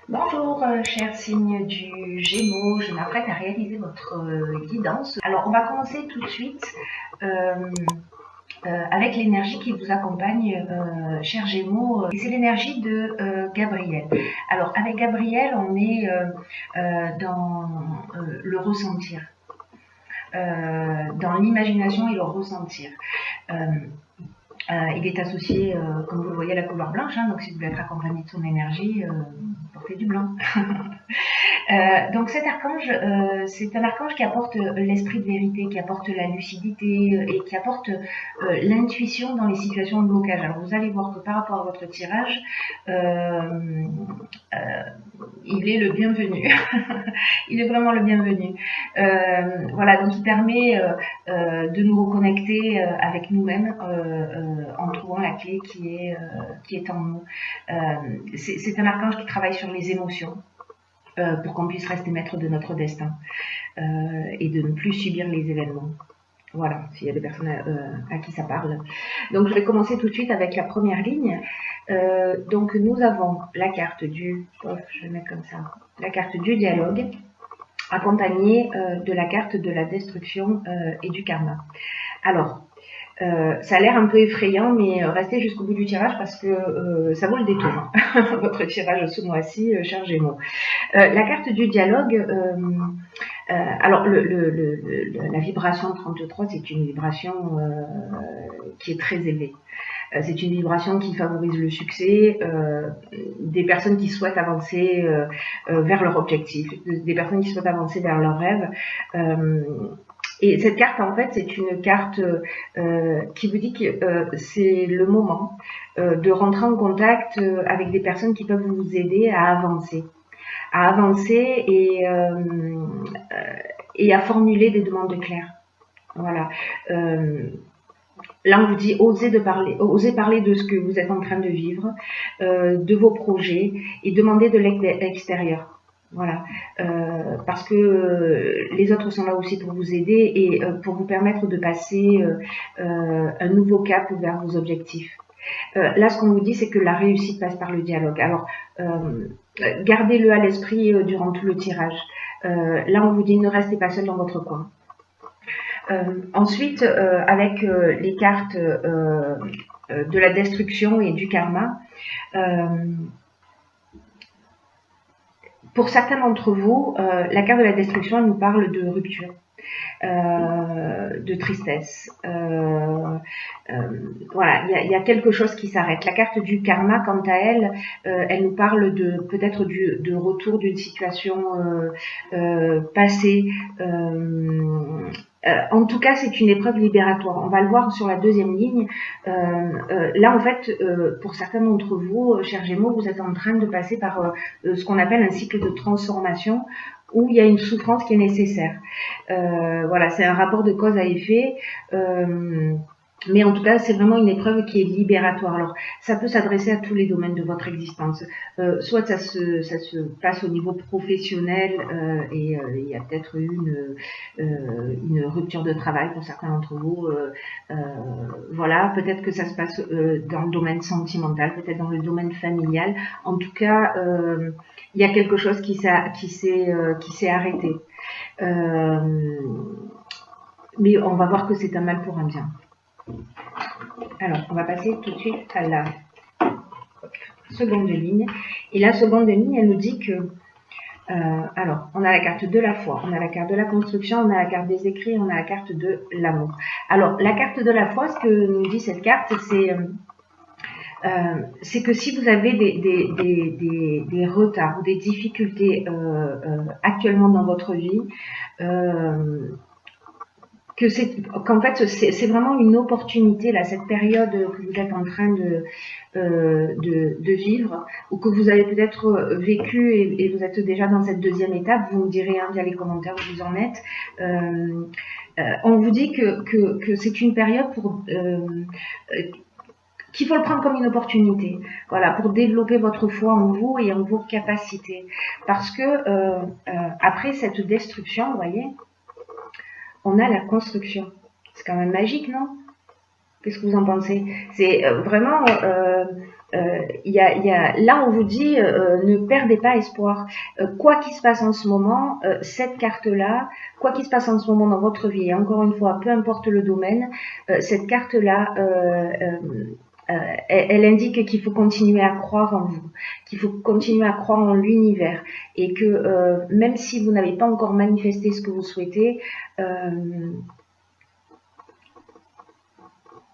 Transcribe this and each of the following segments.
Bonjour, cher signe du Gémeaux, je m'apprête à réaliser votre guidance. Alors, on va commencer tout de suite avec l'énergie qui vous accompagne, cher Gémeaux. Et c'est l'énergie de Gabriel. Alors, avec Gabriel, on est dans le ressentir, dans l'imagination et le ressentir. Il est associé, comme vous le voyez, à la couleur blanche, hein, donc si vous voulez être accompagné de son énergie, portez du blanc. Donc cet archange, c'est un archange qui apporte l'esprit de vérité, qui apporte la lucidité et qui apporte l'intuition dans les situations de blocage. Alors vous allez voir que par rapport à votre tirage, il est le bienvenu. Il est vraiment le bienvenu. Voilà, donc il permet de nous reconnecter avec nous-mêmes en trouvant la clé qui est en nous. C'est un archange qui travaille sur les émotions. Pour qu'on puisse rester maître de notre destin et de ne plus subir les événements. Voilà, s'il y a des personnes à qui ça parle. Donc je vais commencer tout de suite avec la première ligne. Donc nous avons la carte du, je vais mettre comme ça, la carte du dialogue, accompagnée de la carte de la destruction et du karma. Alors, ça a l'air un peu effrayant, mais restez jusqu'au bout du tirage parce que ça vaut le détour. Votre tirage ce mois-ci, cher Gémeaux. La carte du dialogue, alors la vibration 33, c'est une vibration qui est très élevée. C'est une vibration qui favorise le succès des personnes qui souhaitent avancer vers leur objectif, des personnes qui souhaitent avancer vers leurs rêves. Et cette carte, en fait, c'est une carte qui vous dit que c'est le moment de rentrer en contact avec des personnes qui peuvent vous aider à avancer et à formuler des demandes claires. Voilà. Là, on vous dit osez parler de ce que vous êtes en train de vivre, de vos projets et demandez de l'extérieur. Voilà, parce que les autres sont là aussi pour vous aider et pour vous permettre de passer un nouveau cap vers vos objectifs. Là, ce qu'on vous dit, c'est que la réussite passe par le dialogue. Alors, gardez-le à l'esprit durant tout le tirage. Là, on vous dit ne restez pas seul dans votre coin. Ensuite, avec les cartes de la destruction et du karma, pour certains d'entre vous, la carte de la destruction, elle nous parle de rupture. De tristesse. Voilà, il y a quelque chose qui s'arrête. La carte du karma, quant à elle, elle nous parle de peut-être de retour d'une situation passée. En tout cas, c'est une épreuve libératoire. On va le voir sur la deuxième ligne. Là, en fait, pour certains d'entre vous, chers Gémeaux, vous êtes en train de passer par ce qu'on appelle un cycle de transformation où il y a une souffrance qui est nécessaire. Voilà, c'est un rapport de cause à effet. Mais en tout cas, c'est vraiment une épreuve qui est libératoire. Alors, ça peut s'adresser à tous les domaines de votre existence. Soit ça se passe au niveau professionnel et il y a peut-être eu une rupture de travail pour certains d'entre vous. Voilà, peut-être que ça se passe dans le domaine sentimental, peut-être dans le domaine familial. En tout cas, il y a quelque chose qui s'est arrêté. Mais on va voir que c'est un mal pour un bien. Alors, on va passer tout de suite à la seconde ligne. Et la seconde ligne, elle nous dit que, alors, on a la carte de la foi, on a la carte de la construction, on a la carte des écrits, on a la carte de l'amour. Alors, la carte de la foi, ce que nous dit cette carte, c'est que si vous avez des retards ou des difficultés actuellement dans votre vie, qu'en fait c'est vraiment une opportunité là, cette période que vous êtes en train de vivre ou que vous avez peut-être vécu et vous êtes déjà dans cette deuxième étape. Vous me direz via les commentaires où vous en êtes. On vous dit que c'est une période pour qu'il faut le prendre comme une opportunité, voilà, pour développer votre foi en vous et en vos capacités, parce que après cette destruction, vous voyez, on a la construction. C'est quand même magique, non? Qu'est-ce que vous en pensez? C'est vraiment là, on vous dit, ne perdez pas espoir. Quoi qu'il se passe en ce moment, cette carte-là, quoi qu'il se passe en ce moment dans votre vie, et encore une fois, peu importe le domaine, cette carte-là, elle indique qu'il faut continuer à croire en vous, qu'il faut continuer à croire en l'univers, et que même si vous n'avez pas encore manifesté ce que vous souhaitez,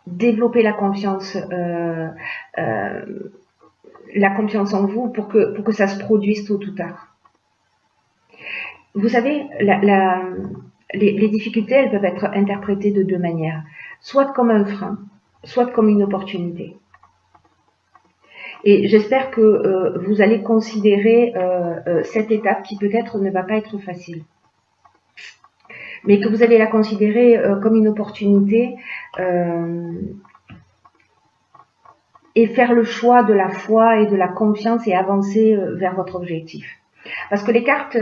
développer la confiance en vous pour que ça se produise tôt ou tard. Vous savez, les difficultés, elles peuvent être interprétées de deux manières, soit comme un frein, soit comme une opportunité. Et j'espère que vous allez considérer cette étape qui peut-être ne va pas être facile, mais que vous allez la considérer comme une opportunité et faire le choix de la foi et de la confiance et avancer vers votre objectif. Parce que les cartes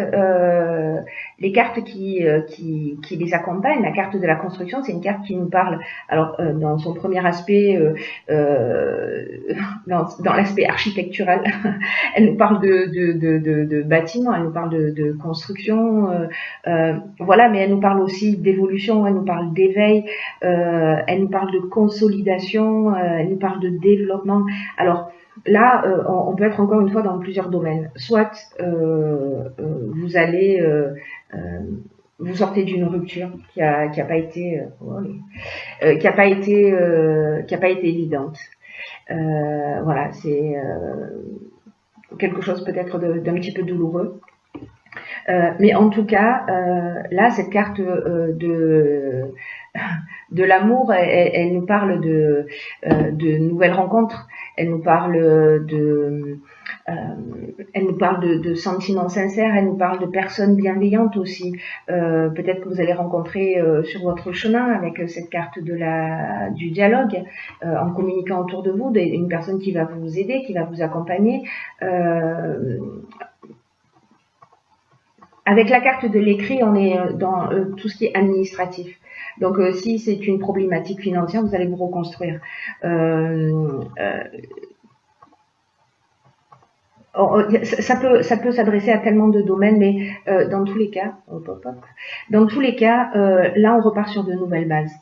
qui les accompagnent, la carte de la construction, c'est une carte qui nous parle, alors dans son premier aspect, dans l'aspect architectural, elle nous parle de bâtiments, elle nous parle de construction, voilà, mais elle nous parle aussi d'évolution, elle nous parle d'éveil, elle nous parle de consolidation, elle nous parle de développement. Alors, là, on peut être encore une fois dans plusieurs domaines. Soit vous allez, vous sortez d'une rupture qui a pas été évidente. Voilà, c'est quelque chose peut-être d'un petit peu douloureux. Mais en tout cas, là, cette carte de l'amour, elle nous parle de nouvelles rencontres. Elle nous parle de sentiments sincères, elle nous parle de personnes bienveillantes aussi. Peut-être que vous allez rencontrer sur votre chemin avec cette carte du dialogue, en communiquant autour de vous, une personne qui va vous aider, qui va vous accompagner. Avec la carte de l'écrit, on est dans tout ce qui est administratif. Donc, si c'est une problématique financière, vous allez vous reconstruire. Ça peut s'adresser à tellement de domaines, mais dans tous les cas, là, on repart sur de nouvelles bases.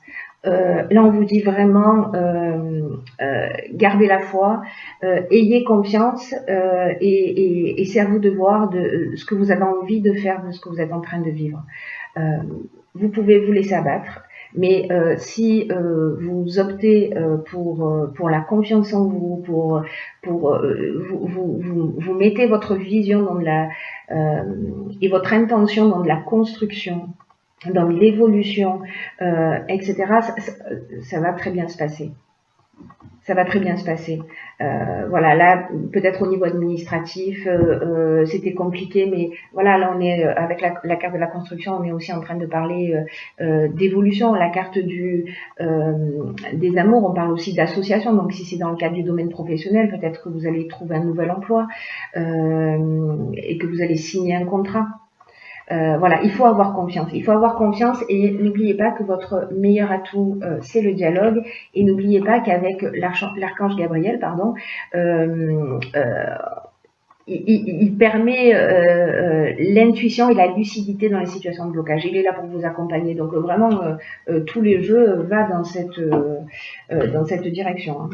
Là, on vous dit vraiment, gardez la foi, ayez confiance, et c'est à vous de voir de ce que vous avez envie de faire, de ce que vous êtes en train de vivre. Vous pouvez vous laisser abattre, mais si vous optez pour la confiance en vous, vous mettez votre vision dans et votre intention dans de la construction, dans l'évolution, etc., ça va très bien se passer. Ça va très bien se passer. Voilà, là, peut-être au niveau administratif, c'était compliqué, mais voilà, là, on est avec la carte de la construction, on est aussi en train de parler d'évolution. La carte des amours, on parle aussi d'association. Donc, si c'est dans le cadre du domaine professionnel, peut-être que vous allez trouver un nouvel emploi et que vous allez signer un contrat. Voilà, il faut avoir confiance. Il faut avoir confiance et n'oubliez pas que votre meilleur atout, c'est le dialogue. Et n'oubliez pas qu'avec l'archange Gabriel, pardon, il permet l'intuition et la lucidité dans les situations de blocage. Il est là pour vous accompagner. Donc vraiment, tous les jeux va dans cette direction. Hein.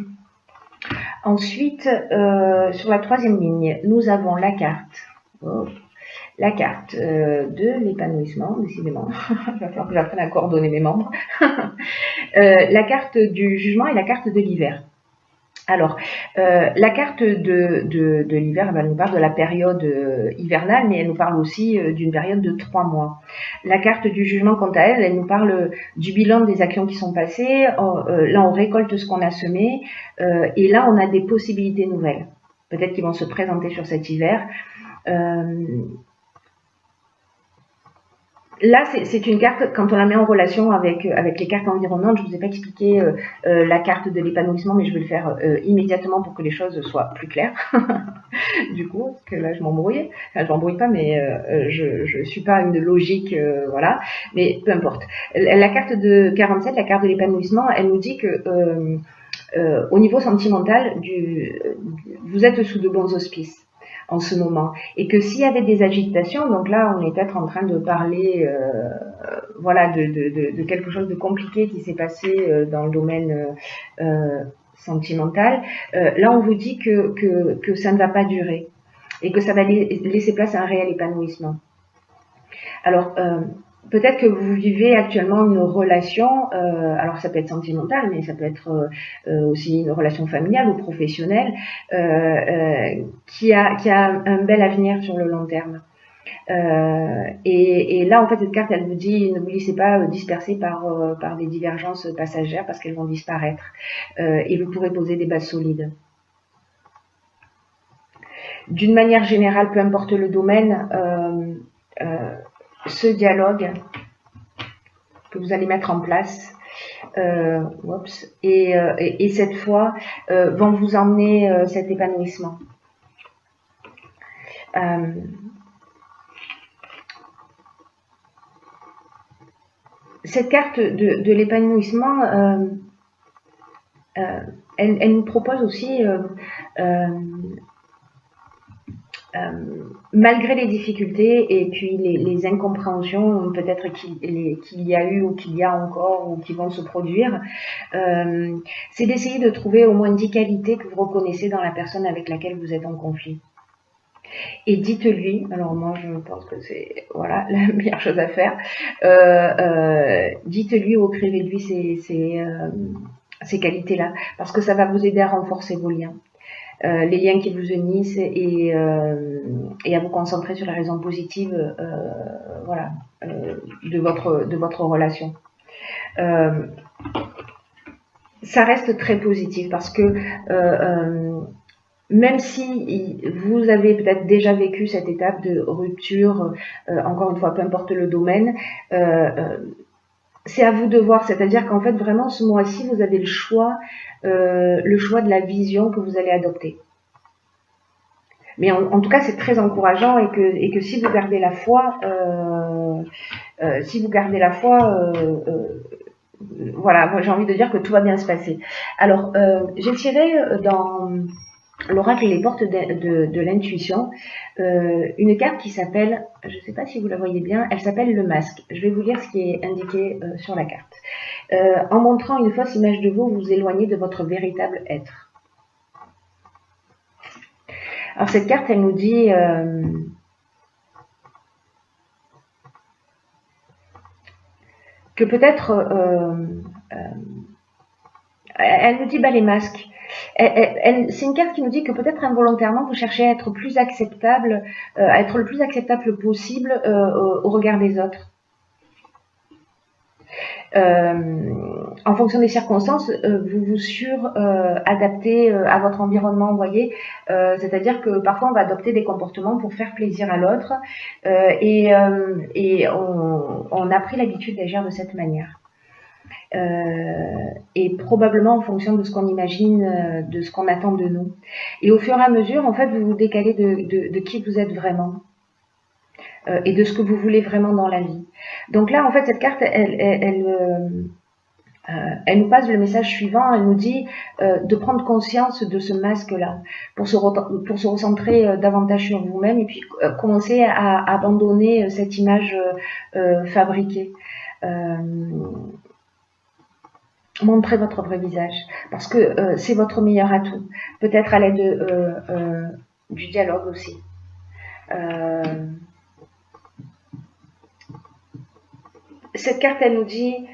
Ensuite, sur la troisième ligne, nous avons la carte. Oh. La carte de l'épanouissement, décidément, il va falloir que j'apprenne à coordonner mes membres. La carte du jugement et la carte de l'hiver. Alors, la carte de l'hiver, elle nous parle de la période hivernale, mais elle nous parle aussi d'une période de 3 mois. La carte du jugement, quant à elle, elle nous parle du bilan des actions qui sont passées. Là, on récolte ce qu'on a semé, et là, on a des possibilités nouvelles, peut-être qui vont se présenter sur cet hiver. Là, c'est une carte, quand on la met en relation avec les cartes environnantes, je ne vous ai pas expliqué la carte de l'épanouissement, mais je vais le faire immédiatement pour que les choses soient plus claires. Du coup, parce que là, je m'embrouille. Enfin, je m'embrouille pas, mais je suis pas une logique, voilà. Mais peu importe. La carte de 47, la carte de l'épanouissement, elle nous dit que au niveau sentimental, vous êtes sous de bons auspices en ce moment, et que s'il y avait des agitations, donc là on est peut-être en train de parler voilà, de quelque chose de compliqué qui s'est passé dans le domaine sentimental, là on vous dit que ça ne va pas durer et que ça va laisser place à un réel épanouissement. Alors peut-être que vous vivez actuellement une relation, alors ça peut être sentimental, mais ça peut être aussi une relation familiale ou professionnelle, qui a un bel avenir sur le long terme. Et là, en fait, cette carte, elle vous dit, ne vous laissez pas disperser par des divergences passagères parce qu'elles vont disparaître. Et vous pourrez poser des bases solides. D'une manière générale, peu importe le domaine, ce dialogue que vous allez mettre en place, et cette fois, vont vous emmener cet épanouissement. Cette carte de l'épanouissement, elle nous propose aussi, malgré les difficultés et puis les incompréhensions peut-être qu'il y a eu ou qu'il y a encore ou qui vont se produire, c'est d'essayer de trouver au moins 10 qualités que vous reconnaissez dans la personne avec laquelle vous êtes en conflit. Et dites-lui, alors moi je pense que c'est voilà la meilleure chose à faire, dites-lui ou écrivez-lui ces qualités-là, parce que ça va vous aider à renforcer vos liens. Les liens qui vous unissent et à vous concentrer sur les raisons positives voilà, de votre relation. Ça reste très positif parce que même si vous avez peut-être déjà vécu cette étape de rupture, encore une fois, peu importe le domaine, c'est à vous de voir, c'est-à-dire qu'en fait, vraiment, ce mois-ci, vous avez le choix de la vision que vous allez adopter. Mais en tout cas, c'est très encourageant et que si vous gardez la foi, voilà, j'ai envie de dire que tout va bien se passer. Alors, j'ai tiré dans l'oracle Les Portes de l'intuition une carte qui s'appelle, je ne sais pas si vous la voyez bien, elle s'appelle le masque. Je vais vous lire ce qui est indiqué sur la carte. En montrant une fausse image de vous, vous vous éloignez de votre véritable être. Alors cette carte, elle nous dit que peut-être, elle nous dit les masques. C'est une carte qui nous dit que peut-être involontairement vous cherchez à être plus acceptable, à être le plus acceptable possible au regard des autres. En fonction des circonstances, vous vous adaptez à votre environnement, vous voyez. C'est-à-dire que parfois on va adopter des comportements pour faire plaisir à l'autre et on a pris l'habitude d'agir de cette manière. Et probablement en fonction de ce qu'on imagine, de ce qu'on attend de nous. Et au fur et à mesure, en fait, vous vous décalez de qui vous êtes vraiment et de ce que vous voulez vraiment dans la vie. Donc là, en fait, cette carte, elle nous passe le message suivant. Elle nous dit de prendre conscience de ce masque-là pour se recentrer davantage sur vous-même et puis commencer à abandonner cette image fabriquée. Montrez votre vrai visage parce que c'est votre meilleur atout. Peut-être à l'aide du dialogue aussi. Cette carte, elle nous dit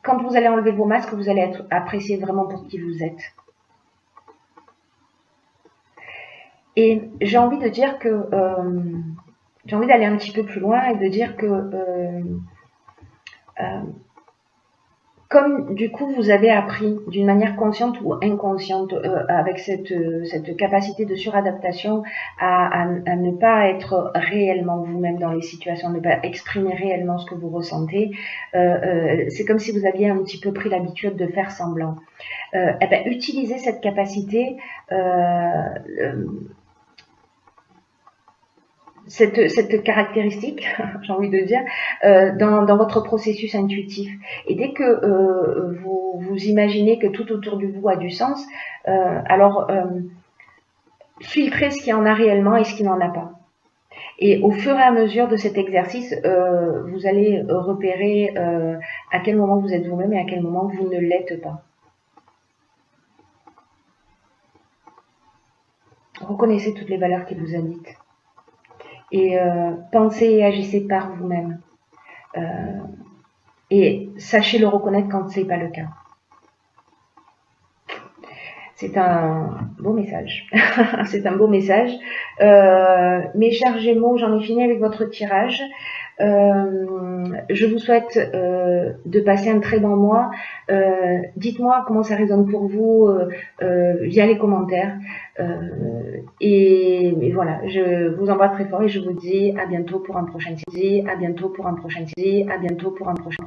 quand vous allez enlever vos masques, vous allez être apprécié vraiment pour qui vous êtes. Et j'ai envie de dire que j'ai envie d'aller un petit peu plus loin et de dire que comme du coup vous avez appris d'une manière consciente ou inconsciente avec cette capacité de suradaptation à ne pas être réellement vous-même dans les situations, ne pas exprimer réellement ce que vous ressentez, c'est comme si vous aviez un petit peu pris l'habitude de faire semblant. Eh ben, utilisez cette capacité cette caractéristique, j'ai envie de dire, dans votre processus intuitif. Et dès que vous imaginez que tout autour de vous a du sens, alors filtrez ce qui en a réellement et ce qui n'en a pas. Et au fur et à mesure de cet exercice, vous allez repérer à quel moment vous êtes vous-même et à quel moment vous ne l'êtes pas. Reconnaissez toutes les valeurs qui vous habitent. Et pensez et agissez par vous-même. Et sachez le reconnaître quand ce n'est pas le cas. C'est un beau message. C'est un beau message. Mes chers Gémeaux, j'en ai fini avec votre tirage. Je vous souhaite de passer un très bon mois. Dites-moi comment ça résonne pour vous via les commentaires. Et voilà, je vous embrasse très fort et je vous dis à bientôt pour un prochain. À bientôt pour un prochain. À bientôt pour un prochain.